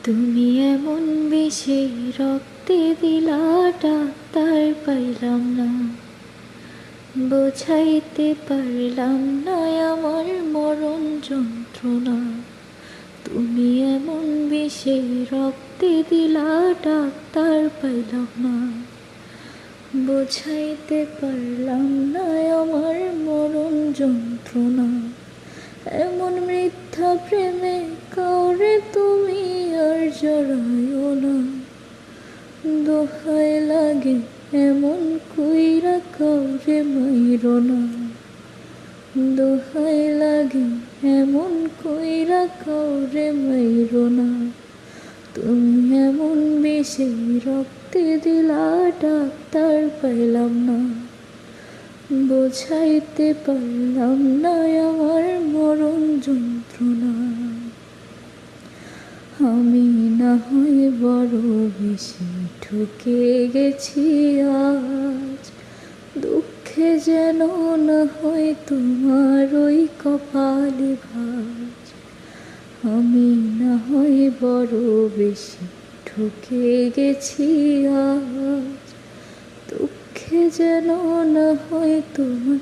তুমি এমন বিষে রক্তে দিলা, ডাক্তার পাইলাম না, বোঝাইতে পারলাম না আমার মরণ যন্ত্রণা। তুমি এমন বিষে রক্তে দিলা, ডাক্তার পাইলাম না, বোঝাইতে পারলাম না আমার মরণ যন্ত্রণা। এমন মিথ্যা প্রেমে কাউরে তুমি আর জড়াইও না, দোহাই লাগে এমন কইরা কাউরে মাইরো না, দোহাই লাগে এমন কইরা কাউরে মাইরো না। তুমি এমন বিষে রক্তে দিলা, ডাক্তার পাইলাম না, বোঝাইতে পারলাম না আমার মরণ যন্ত্রণা। আমি না হয় বড় বেশি ঠকে গেছি আজ, দুঃখে যেন না হয় তোমার ওই কপালে ভাঁজ। আমি না হয় বড় বেশি ঠকে গেছি আজ, দুঃখে যেন না হয় তোমার